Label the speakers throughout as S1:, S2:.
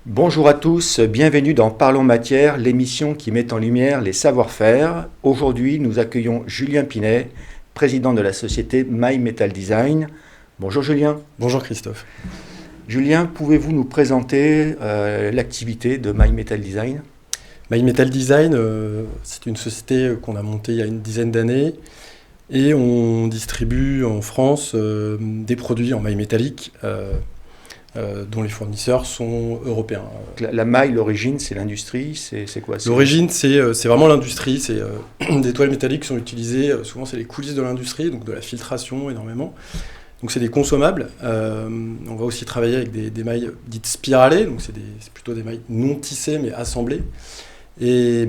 S1: Bonjour à tous, bienvenue dans Parlons Matière, l'émission qui met en lumière les savoir-faire. Aujourd'hui, nous accueillons Julien Pinet, président de la société My Metal Design. Bonjour Julien.
S2: Bonjour Christophe.
S1: Julien, pouvez-vous nous présenter l'activité de My Metal Design ?
S2: My Metal Design, c'est une société qu'on a montée il y a une dizaine d'années et on distribue en France des produits en maille métallique dont les fournisseurs sont européens.
S1: La maille, l'origine, c'est l'industrie, c'est quoi ?
S2: L'origine, c'est vraiment l'industrie, c'est des toiles métalliques qui sont utilisées, souvent c'est les coulisses de l'industrie, donc de la filtration énormément. Donc c'est des consommables. On va aussi travailler avec des mailles dites spiralées, donc c'est plutôt des mailles non tissées mais assemblées. Et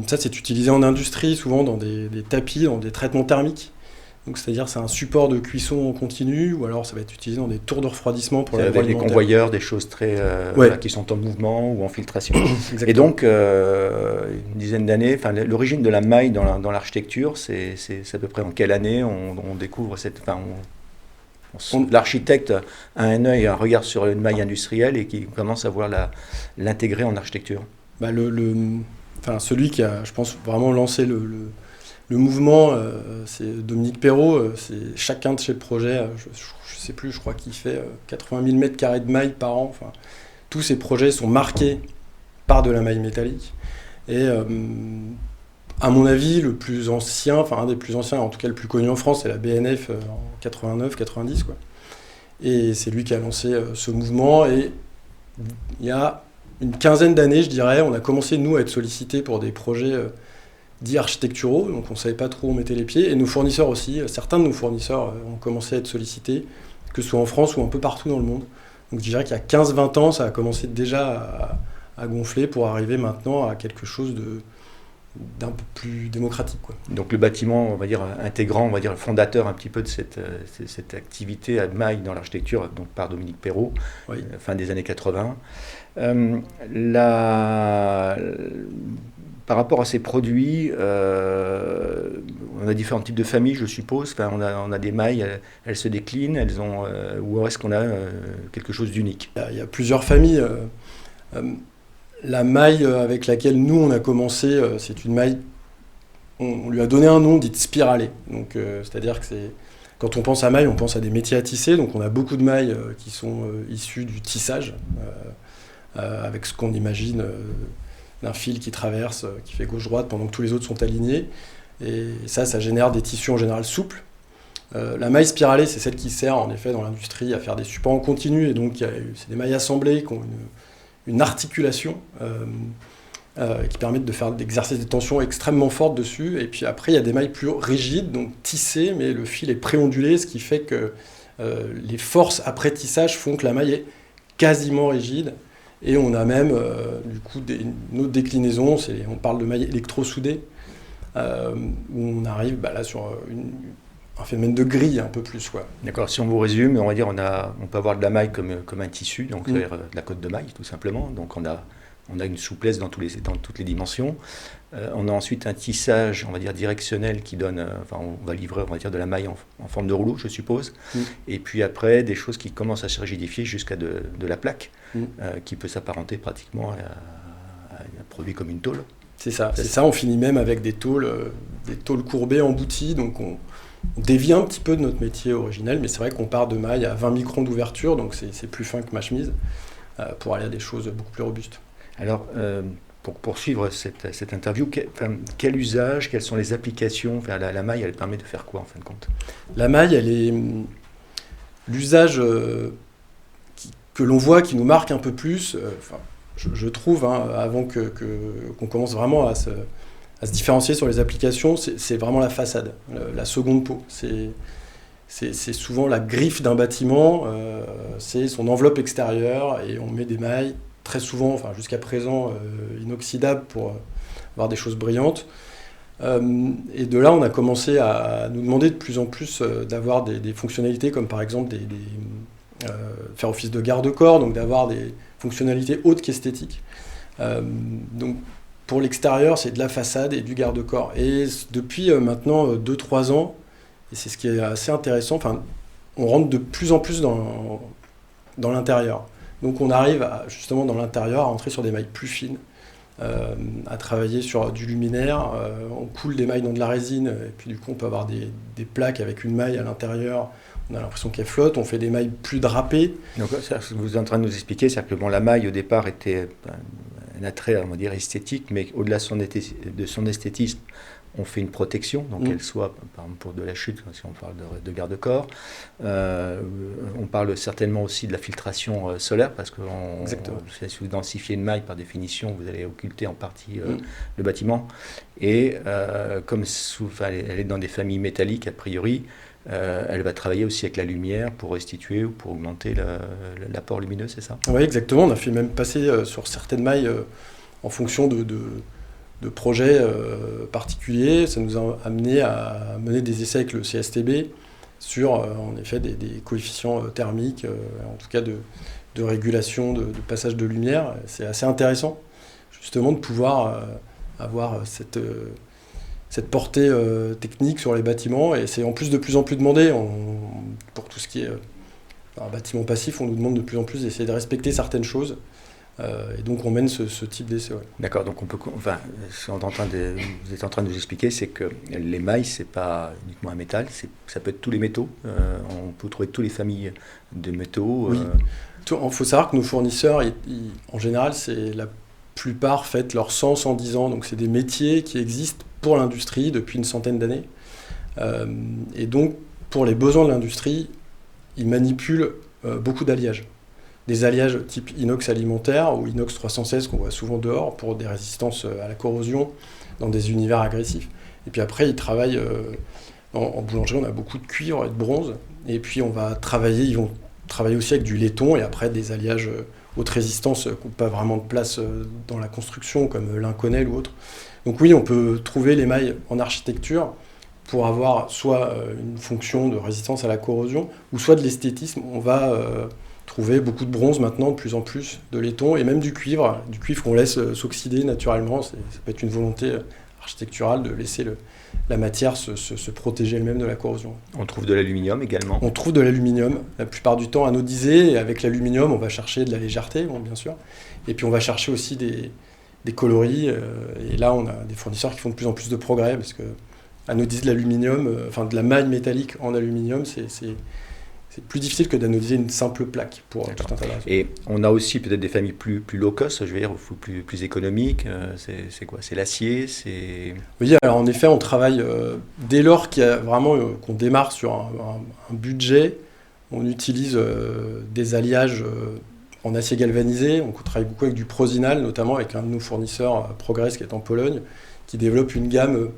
S2: ça, c'est utilisé en industrie, souvent dans des tapis, dans des traitements thermiques. Donc, c'est-à-dire c'est un support de cuisson en continu, ou alors ça va être utilisé dans des tours de refroidissement pour l'agroalimentaire.
S1: Avec des convoyeurs, des choses très qui sont en mouvement ou en filtration. Et donc, une dizaine d'années, l'origine de la maille dans l'architecture, c'est à peu près en quelle année on découvre cette... L'architecte a un œil, un regard sur une maille industrielle et qui commence à vouloir l'intégrer en architecture.
S2: Celui qui a, je pense, vraiment lancé le mouvement, c'est Dominique Perrault. C'est chacun de ses projets, je ne sais plus, je crois qu'il fait 80 000 m² de maille par an. Enfin, tous ces projets sont marqués par de la maille métallique. Et à mon avis, le plus ancien, un des plus anciens, en tout cas le plus connu en France, c'est la BNF en 89-90. Et c'est lui qui a lancé ce mouvement. Et il y a une quinzaine d'années, je dirais, on a commencé, nous, à être sollicités pour des projets dits architecturaux, donc on ne savait pas trop où on mettait les pieds, et nos fournisseurs aussi, certains de nos fournisseurs ont commencé à être sollicités, que ce soit en France ou un peu partout dans le monde. Donc je dirais qu'il y a 15-20 ans, ça a commencé déjà à gonfler pour arriver maintenant à quelque chose d'un peu plus démocratique, quoi.
S1: Donc le bâtiment, on va dire, intégrant, on va dire, fondateur un petit peu de cette activité à maille dans l'architecture, donc par Dominique Perrault,
S2: Oui.
S1: Fin des années 80. Par rapport à ces produits, on a différents types de familles, je suppose. On a des mailles, elles se déclinent, ou est-ce qu'on a quelque chose d'unique ?
S2: Il y a plusieurs familles. La maille avec laquelle nous on a commencé, c'est une maille, on lui a donné un nom dit spiralée. Donc, c'est-à-dire que quand on pense à maille, on pense à des métiers à tisser. Donc on a beaucoup de mailles qui sont issues du tissage, avec ce qu'on imagine d'un fil qui traverse, qui fait gauche-droite pendant que tous les autres sont alignés. Et ça génère des tissus en général souples. La maille spiralée, c'est celle qui sert en effet dans l'industrie à faire des supports en continu. Et donc c'est des mailles assemblées qui ont une articulation qui permettent d'exercer des tensions extrêmement fortes dessus. Et puis après, il y a des mailles plus rigides, donc tissées, mais le fil est préondulé, ce qui fait que les forces après tissage font que la maille est quasiment rigide. Et on a même du coup une autre déclinaison, on parle de maille électro-soudée, où on arrive là sur un phénomène de grille un peu plus.
S1: D'accord, si on vous résume, on va dire on peut avoir de la maille comme un tissu, donc c'est-à-dire de la cotte de maille tout simplement. Donc on a une souplesse dans toutes les dimensions. On a ensuite un tissage, on va dire directionnel qui donne, on va livrer, on va dire de la maille en forme de rouleau, je suppose. Et puis après des choses qui commencent à se rigidifier jusqu'à de la plaque, qui peut s'apparenter pratiquement à un produit comme une tôle.
S2: C'est ça. On finit même avec des tôles courbées embouties, donc on dévie un petit peu de notre métier originel, mais c'est vrai qu'on part de mailles à 20 microns d'ouverture, donc c'est plus fin que ma chemise, pour aller à des choses beaucoup plus robustes.
S1: Alors, pour poursuivre cette interview, quel usage, quelles sont les applications ? La maille, elle permet de faire quoi en fin de compte ?
S2: La maille, elle est l'usage que l'on voit, qui nous marque un peu plus, je trouve, avant qu'on commence vraiment à se différencier sur les applications, c'est vraiment la façade, la seconde peau. C'est souvent la griffe d'un bâtiment, c'est son enveloppe extérieure, et on met des mailles, très souvent, jusqu'à présent, inoxydables pour avoir des choses brillantes. Et de là, on a commencé à nous demander de plus en plus d'avoir des fonctionnalités, comme par exemple faire office de garde-corps, donc d'avoir des fonctionnalités autres qu'esthétiques. Donc, pour l'extérieur, c'est de la façade et du garde-corps. Et depuis maintenant 2-3 ans, et c'est ce qui est assez intéressant, on rentre de plus en plus dans l'intérieur. Donc on arrive justement dans l'intérieur à entrer sur des mailles plus fines, à travailler sur du luminaire. On coule des mailles dans de la résine, et puis du coup on peut avoir des plaques avec une maille à l'intérieur. On a l'impression qu'elle flotte. On fait des mailles plus drapées.
S1: Donc, ça, ce que vous êtes en train de nous expliquer, c'est que bon, la maille au départ était un attrait, on va dire, esthétique, mais au-delà de son esthétisme, on fait une protection, donc qu'elle soit, par exemple, pour de la chute, si on parle de garde-corps. On parle certainement aussi de la filtration solaire, parce que si vous densifiez une maille, par définition, vous allez occulter en partie le bâtiment. Et comme elle est dans des familles métalliques, a priori, elle va travailler aussi avec la lumière pour restituer ou pour augmenter l'apport lumineux, c'est ça?
S2: Oui, exactement. On a fait même passer sur certaines mailles en fonction de projets particuliers. Ça nous a amené à mener des essais avec le CSTB sur, en effet, des coefficients thermiques, en tout cas de régulation, de passage de lumière. C'est assez intéressant, justement, de pouvoir avoir cette portée technique sur les bâtiments, et c'est en plus de plus en plus demandé. Pour tout ce qui est un bâtiment passif, on nous demande de plus en plus d'essayer de respecter certaines choses, et donc on mène ce type d'essai. Ouais.
S1: D'accord, donc ce qu'on vous êtes en train de nous expliquer, c'est que les mailles, c'est pas uniquement un métal, ça peut être tous les métaux, on peut trouver toutes les familles de métaux.
S2: Oui, il faut savoir que nos fournisseurs, en général, c'est la plupart fêtent leurs 100-110 ans, donc c'est des métiers qui existent pour l'industrie depuis une centaine d'années. Et donc, pour les besoins de l'industrie, ils manipulent beaucoup d'alliages. Des alliages type inox alimentaire ou inox 316 qu'on voit souvent dehors pour des résistances à la corrosion dans des univers agressifs. Et puis après, ils travaillent en boulangerie, on a beaucoup de cuivre et de bronze. Et puis ils vont travailler aussi avec du laiton et après des alliages haute résistance qui n'ont pas vraiment de place dans la construction, comme l'Inconel ou autre. Donc oui, on peut trouver les mailles en architecture pour avoir soit une fonction de résistance à la corrosion, ou soit de l'esthétisme. On va trouver beaucoup de bronze maintenant, de plus en plus, de laiton, et même du cuivre qu'on laisse s'oxyder naturellement. Ça peut être une volonté architecturale de laisser la matière se protéger elle-même de la corrosion.
S1: On trouve de l'aluminium également?
S2: On trouve de l'aluminium, la plupart du temps anodisé, et avec l'aluminium, on va chercher de la légèreté, bien sûr, et puis on va chercher aussi des coloris, et là on a des fournisseurs qui font de plus en plus de progrès, parce que anodiser de l'aluminium, de la maille métallique en aluminium, c'est plus difficile que d'anodiser une simple plaque pour tout un tas de raisons.
S1: Et on a aussi peut-être des familles plus low cost, je veux dire, plus économiques. C'est quoi? C'est l'acier?
S2: Oui, alors en effet, on travaille dès lors qu'on démarre sur un budget, on utilise des alliages en acier galvanisé. On travaille beaucoup avec du Prosinal, notamment avec un de nos fournisseurs, Progress, qui est en Pologne, qui développe une gamme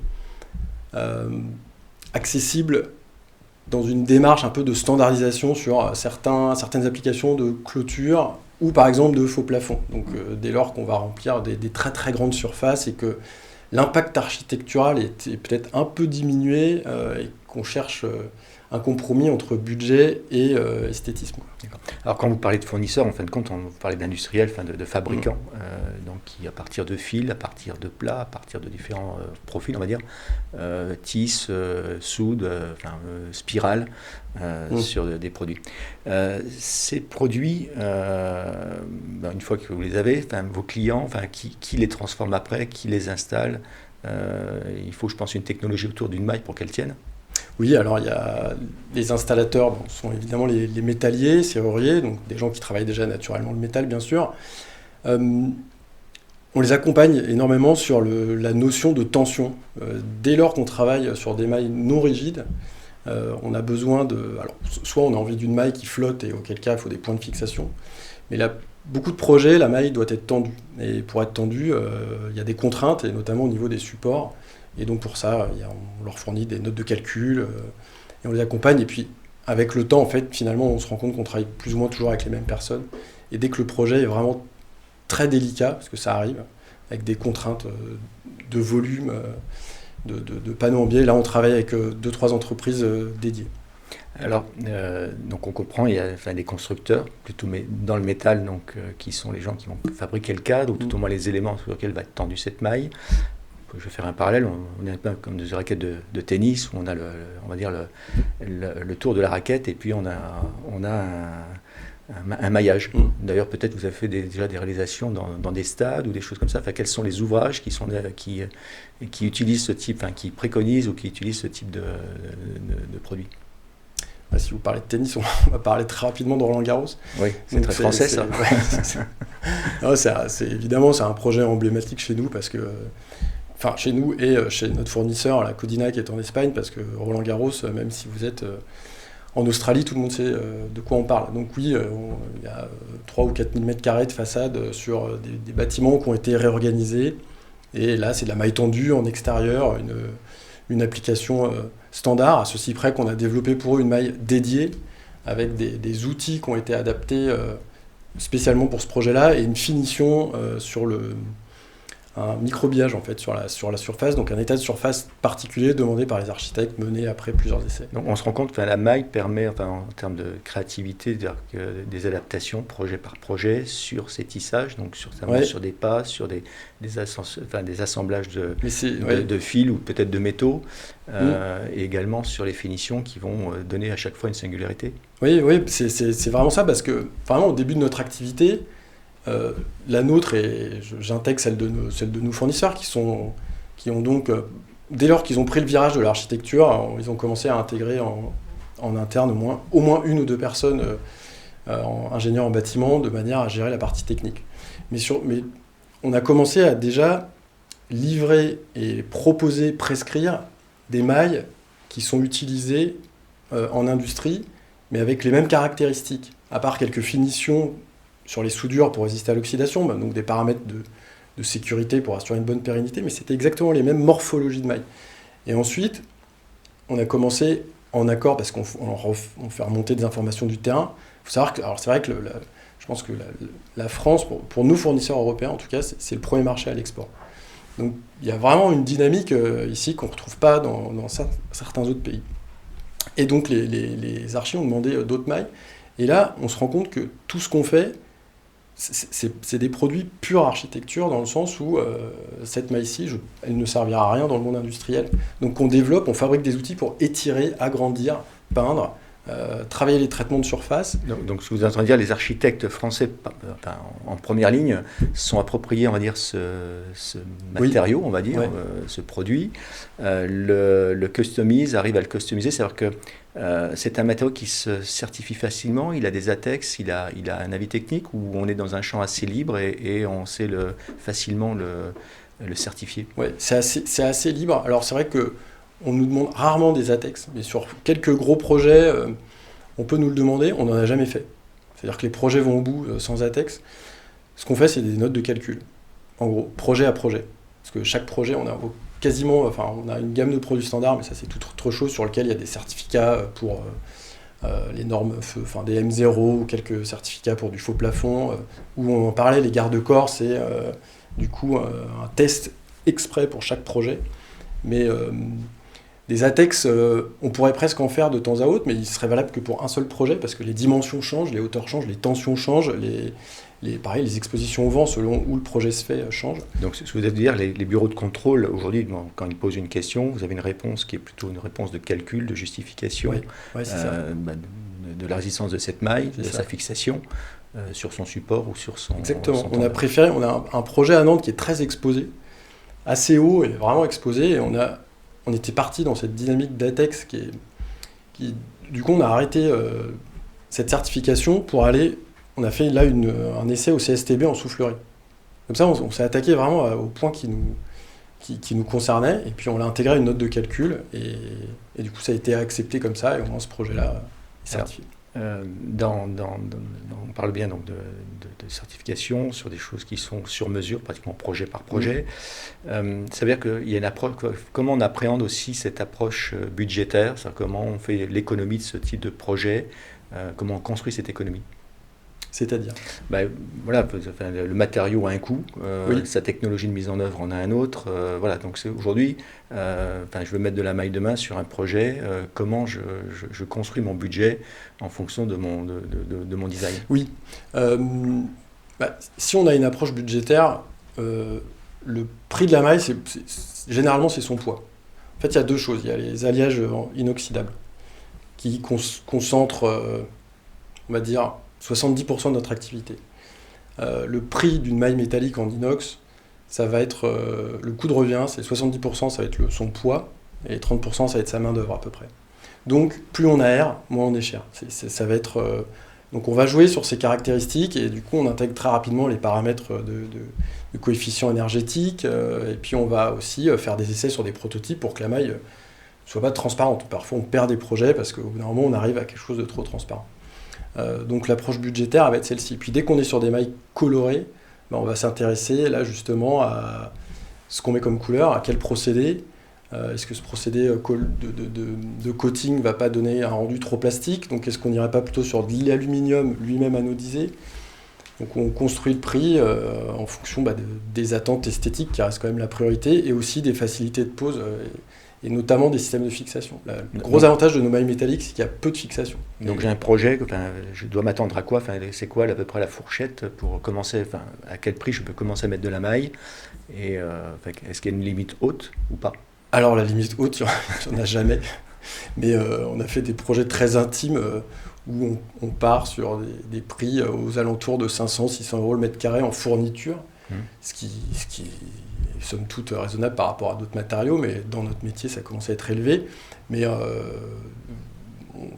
S2: accessible dans une démarche un peu de standardisation sur certaines applications de clôture ou par exemple de faux plafonds. Donc dès lors qu'on va remplir des très très grandes surfaces et que l'impact architectural est peut-être un peu diminué et qu'on cherche un compromis entre budget et esthétisme.
S1: D'accord. Alors quand vous parlez de fournisseurs, en fin de compte, vous parlez d'industriels, de fabricants, donc qui à partir de fils, à partir de plats, à partir de différents profils, on va dire, tisse, soude, spirale, sur des produits. Ces produits, une fois que vous les avez, vos clients, qui les transforme après, qui les installe, il faut, je pense, une technologie autour d'une maille pour qu'elle tienne.
S2: Oui, alors il y a les installateurs, sont évidemment les métalliers, serruriers, donc des gens qui travaillent déjà naturellement le métal, bien sûr. On les accompagne énormément sur la notion de tension. Dès lors qu'on travaille sur des mailles non rigides, on a besoin alors, soit on a envie d'une maille qui flotte, et auquel cas il faut des points de fixation, mais là, beaucoup de projets, la maille doit être tendue. Et pour être tendue, il y a des contraintes, et notamment au niveau des supports. Et donc pour ça, on leur fournit des notes de calcul, et on les accompagne. Et puis avec le temps, en fait, finalement, on se rend compte qu'on travaille plus ou moins toujours avec les mêmes personnes. Et dès que le projet est vraiment très délicat, parce que ça arrive, avec des contraintes de volume, de panneaux en biais, là on travaille avec 2-3 entreprises dédiées.
S1: Alors, donc on comprend, il y a des constructeurs, plutôt dans le métal, donc, qui sont les gens qui vont fabriquer le cadre, ou tout au moins les éléments sur lesquels va être tendue cette maille. Je vais faire un parallèle, on est un peu comme des raquettes de tennis, où on a le tour de la raquette, et puis on a un maillage. D'ailleurs, peut-être vous avez fait déjà des réalisations dans des stades ou des choses comme ça. Enfin, quels sont les ouvrages qui utilisent ce type, enfin, qui préconisent ou qui utilisent ce type de produit?
S2: Si vous parlez de tennis, on va parler très rapidement de Roland Garros.
S1: Oui, c'est très français ça.
S2: Non, évidemment, c'est un projet emblématique chez nous parce que, enfin, chez nous et chez notre fournisseur, la Codina, qui est en Espagne, parce que Roland Garros, même si vous êtes en Australie, tout le monde sait de quoi on parle. Donc oui, il y a 3 ou 4 000 m² de façade sur des bâtiments qui ont été réorganisés. Et là, c'est de la maille tendue en extérieur, une application standard, à ceci près qu'on a développé pour eux une maille dédiée avec des outils qui ont été adaptés spécialement pour ce projet-là et une finition sur un microbillage en fait sur la surface, donc un état de surface particulier demandé par les architectes mené après plusieurs essais.
S1: Donc on se rend compte que la maille permet, enfin, en termes de créativité, des adaptations projet par projet sur ces tissages, donc sur des pas, sur des assemblages de fils ou peut-être de métaux, et également sur les finitions qui vont donner à chaque fois une singularité. Oui,
S2: c'est vraiment ça, parce que vraiment au début de notre activité, la nôtre, et j'intègre celle de nos fournisseurs qui ont donc, dès lors qu'ils ont pris le virage de l'architecture, ils ont commencé à intégrer en interne au moins 1 ou 2 personnes ingénieurs en bâtiment, de manière à gérer la partie technique. Mais on a commencé à déjà livrer et proposer, prescrire des mailles qui sont utilisées en industrie, mais avec les mêmes caractéristiques, à part quelques finitions sur les soudures pour résister à l'oxydation, donc des paramètres de sécurité pour assurer une bonne pérennité, mais c'était exactement les mêmes morphologies de mailles. Et ensuite, on a commencé en accord, parce qu'on fait remonter des informations du terrain. Il faut savoir que, alors c'est vrai que je pense que la France, pour nos fournisseurs européens en tout cas, c'est le premier marché à l'export. Donc il y a vraiment une dynamique ici qu'on ne retrouve pas dans certains autres pays. Et donc les archis ont demandé d'autres mailles. Et là, on se rend compte que tout ce qu'on fait, c'est des produits pure architecture, dans le sens où cette maille-ci, elle ne servira à rien dans le monde industriel. Donc on fabrique des outils pour étirer, agrandir, peindre, travailler les traitements de surface.
S1: Donc ce que vous entendez dire, les architectes français en première ligne sont appropriés, on va dire, ce matériau, on va dire, ce produit, le customise, arrive à le customiser, c'est-à-dire que c'est un matériau qui se certifie facilement, il a des ATEX, il a un avis technique, où on est dans un champ assez libre et on sait facilement le certifier.
S2: Oui, c'est assez libre. Alors c'est vrai qu'on nous demande rarement des ATEX, mais sur quelques gros projets, on peut nous le demander, on n'en a jamais fait. C'est-à-dire que les projets vont au bout sans ATEX. Ce qu'on fait, c'est des notes de calcul, en gros, projet à projet. Parce que chaque projet, on a une gamme de produits standards, mais ça c'est toute autre chose, sur lequel il y a des certificats pour les normes feu, des M0, ou quelques certificats pour du faux plafond, où on en parlait, les garde-corps, c'est du coup un test exprès pour chaque projet. Mais des ATEX, on pourrait presque en faire de temps à autre, mais il serait valable que pour un seul projet, parce que les dimensions changent, les hauteurs changent, les tensions changent, pareil, les expositions au vent selon où le projet se fait changent.
S1: Donc ce que vous allez dire, les bureaux de contrôle, aujourd'hui, quand ils posent une question, vous avez une réponse qui est plutôt une réponse de calcul, de justification
S2: c'est ça.
S1: De la résistance de cette maille, de sa fixation sur son support ou sur son...
S2: Exactement. On a un projet à Nantes qui est très exposé, assez haut et vraiment exposé, et on était parti dans cette dynamique d'ATEX qui du coup on a arrêté cette certification pour aller... On a fait là un essai au CSTB en soufflerie. Comme ça, on s'est attaqué vraiment au point qui nous concernait, et puis on l'a intégré à une note de calcul, et du coup ça a été accepté comme ça, et au moins ce projet-là est certifié.
S1: On parle bien donc de certification sur des choses qui sont sur mesure, pratiquement projet par projet. Ça veut dire qu'il y a une approche. Comment on appréhende aussi cette approche budgétaire, c'est-à-dire comment on fait l'économie de ce type de projet, comment on construit cette économie?
S2: C'est-à-dire
S1: voilà, le matériau a un coût, sa technologie de mise en œuvre en a un autre. Voilà, donc aujourd'hui, je veux mettre de la maille de main sur un projet. Comment je construis mon budget en fonction de mon design?
S2: Oui. Si on a une approche budgétaire, le prix de la maille, généralement, c'est son poids. En fait, il y a deux choses. Il y a les alliages inoxydables qui concentrent, on va dire, 70% de notre activité. Le prix d'une maille métallique en inox, ça va être le coût de revient, c'est 70%, ça va être son poids, et 30% ça va être sa main d'œuvre à peu près. Donc plus on aère, moins on est cher. Ça va être, donc on va jouer sur ces caractéristiques et du coup on intègre très rapidement les paramètres de coefficient énergétique et puis on va aussi faire des essais sur des prototypes pour que la maille soit pas transparente. Parfois on perd des projets parce qu'au bout d'un moment on arrive à quelque chose de trop transparent. Donc l'approche budgétaire elle va être celle-ci. Puis dès qu'on est sur des mailles colorées, ben, on va s'intéresser là justement à ce qu'on met comme couleur, à quel procédé. Est-ce que ce procédé de coating ne va pas donner un rendu trop plastique? Donc est-ce qu'on n'irait pas plutôt sur de l'aluminium lui-même anodisé? Donc on construit le prix en fonction des attentes esthétiques qui restent quand même la priorité et aussi des facilités de pose et notamment des systèmes de fixation. Le gros avantage de nos mailles métalliques, c'est qu'il y a peu de fixation.
S1: Donc j'ai un projet, je dois m'attendre à quoi? C'est quoi à peu près la fourchette pour commencer? À quel prix je peux commencer à mettre de la maille? Et est-ce qu'il y a une limite haute ou pas?
S2: Alors la limite haute, il n'y en a jamais. Mais on a fait des projets très intimes où on part sur des prix aux alentours de 500-600 euros le mètre carré en fourniture, ce qui est somme toute raisonnable par rapport à d'autres matériaux, mais dans notre métier ça commence à être élevé. Mais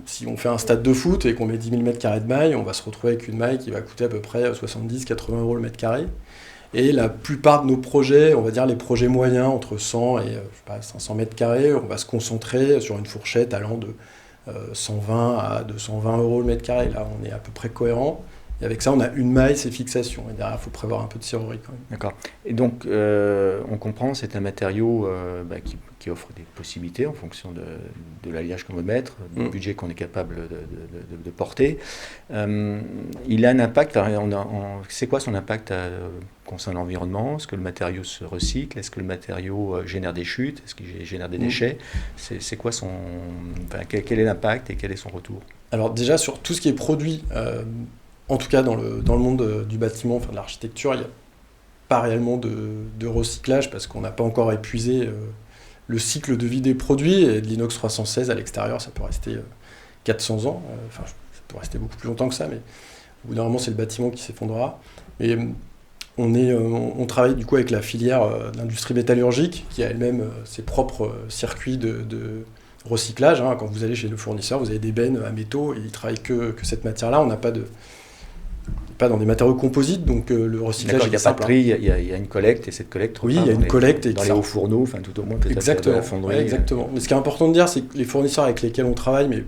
S2: si on fait un stade de foot et qu'on met 10 000 mètres carrés de maille, on va se retrouver avec une maille qui va coûter à peu près 70-80 euros le mètre carré. Et la plupart de nos projets, on va dire les projets moyens, entre 100 et 500 mètres carrés, on va se concentrer sur une fourchette allant de 120 à 220 euros le mètre carré. Là, on est à peu près cohérent. Et avec ça, on a une maille, c'est fixation. Et derrière, il faut prévoir un peu de serrurerie quand même.
S1: D'accord. Et donc, on comprend, c'est un matériau qui offre des possibilités en fonction de l'alliage qu'on veut mettre, du budget qu'on est capable de porter. Il a un impact, c'est quoi son impact concernant l'environnement? Est-ce que le matériau se recycle? Est-ce que le matériau génère des chutes? Est-ce qu'il génère des déchets? C'est quoi quel est l'impact et quel est son retour?
S2: Alors déjà, sur tout ce qui est produit, en tout cas dans le monde du bâtiment, de l'architecture, il n'y a pas réellement de recyclage parce qu'on n'a pas encore épuisé le cycle de vie des produits. Et de l'inox 316 à l'extérieur, ça peut rester 400 ans. Ça peut rester beaucoup plus longtemps que ça, mais au bout d'un moment, c'est le bâtiment qui s'effondrera. Et on travaille du coup avec la filière d'industrie métallurgique qui a elle-même ses propres circuits de recyclage. Quand vous allez chez le fournisseur, vous avez des bennes à métaux et ils travaillent que cette matière-là. On n'a pas dans des matériaux composites, donc le recyclage est simple.
S1: Il n'y a pas de tri, il y a une collecte et cette collecte
S2: repart il y a une collecte
S1: dans les hauts fourneaux, tout au moins peut-être
S2: exactement,
S1: la fonderie.
S2: Exactement. Mais ce qui est important de dire, c'est que les fournisseurs avec lesquels on travaille, mais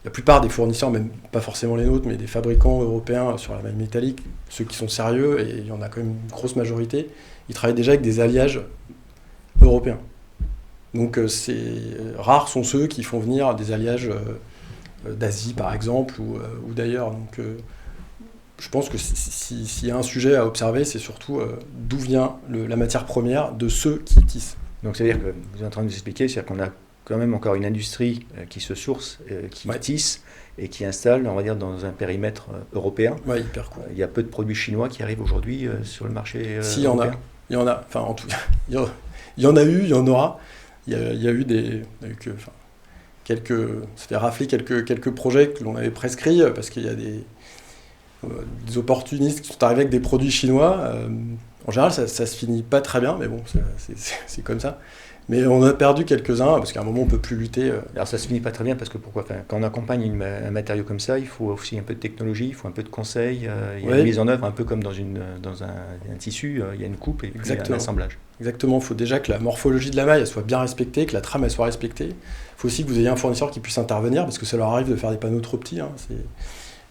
S2: la plupart des fournisseurs, même pas forcément les nôtres, mais des fabricants européens sur la maille métallique, ceux qui sont sérieux, et il y en a quand même une grosse majorité, ils travaillent déjà avec des alliages européens. Donc rares sont ceux qui font venir des alliages d'Asie par exemple ou d'ailleurs. Donc je pense que s'il y a un sujet à observer, c'est surtout d'où vient la matière première de ceux qui tissent.
S1: Donc c'est-à-dire que vous êtes en train de nous expliquer, c'est-à-dire qu'on a quand même encore une industrie qui se source, qui tisse et qui installe, on va dire, dans un périmètre européen.
S2: Ouais, hyper cool.
S1: Il y a peu de produits chinois qui arrivent aujourd'hui sur le marché
S2: si,
S1: européen.
S2: Il y en a. Enfin, en tout cas, il y en a eu, il y en aura. Il y a eu ça fait rafler quelques projets que l'on avait prescrits parce qu'il y a des opportunistes qui sont arrivés avec des produits chinois. En général, ça se finit pas très bien, mais bon, c'est comme ça. Mais on a perdu quelques-uns parce qu'à un moment, on peut plus lutter.
S1: Alors ça se finit pas très bien parce que pourquoi? Quand on accompagne un matériau comme ça, il faut aussi un peu de technologie, il faut un peu de conseil. Il y a une mise en œuvre un peu comme dans un tissu, il y a une coupe et puis un assemblage.
S2: Exactement, il faut déjà que la morphologie de la maille elle soit bien respectée, que la trame elle soit respectée. Il faut aussi que vous ayez un fournisseur qui puisse intervenir parce que ça leur arrive de faire des panneaux trop petits.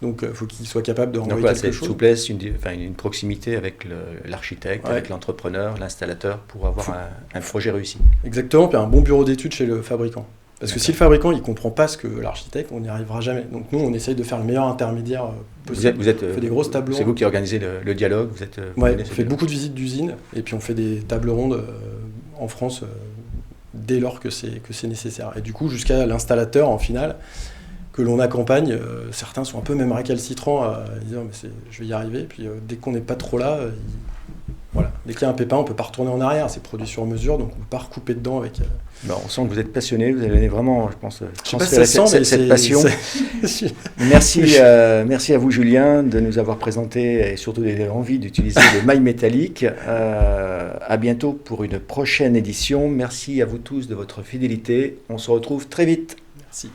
S2: Donc il faut qu'ils soient capables de renvoyer quelque chose.
S1: Donc souplesse, une proximité avec l'architecte, avec l'entrepreneur, l'installateur pour avoir un projet réussi.
S2: Exactement, puis un bon bureau d'études chez le fabricant. Parce que si le fabricant il ne comprend pas ce que l'architecte, on n'y arrivera jamais. Donc nous, on essaye de faire le meilleur intermédiaire possible.
S1: Vous êtes,
S2: on fait des grosses tables rondes.
S1: C'est vous qui organisez le dialogue.
S2: On fait beaucoup de visites d'usines et puis on fait des tables rondes en France dès lors que c'est nécessaire. Et du coup, jusqu'à l'installateur en finale, que l'on accompagne, certains sont un peu même récalcitrants à dire mais je vais y arriver. Puis dès qu'on n'est pas trop là, voilà. Dès qu'il y a un pépin, on ne peut pas retourner en arrière. C'est produit sur mesure, donc on ne peut pas recouper dedans avec...
S1: Bon, on sent que vous êtes passionné, vous avez vraiment, je pense,
S2: transféré
S1: cette passion. Merci à vous, Julien, de nous avoir présenté et surtout donné envie d'utiliser les mailles métalliques. À bientôt pour une prochaine édition. Merci à vous tous de votre fidélité. On se retrouve très vite.
S2: Merci.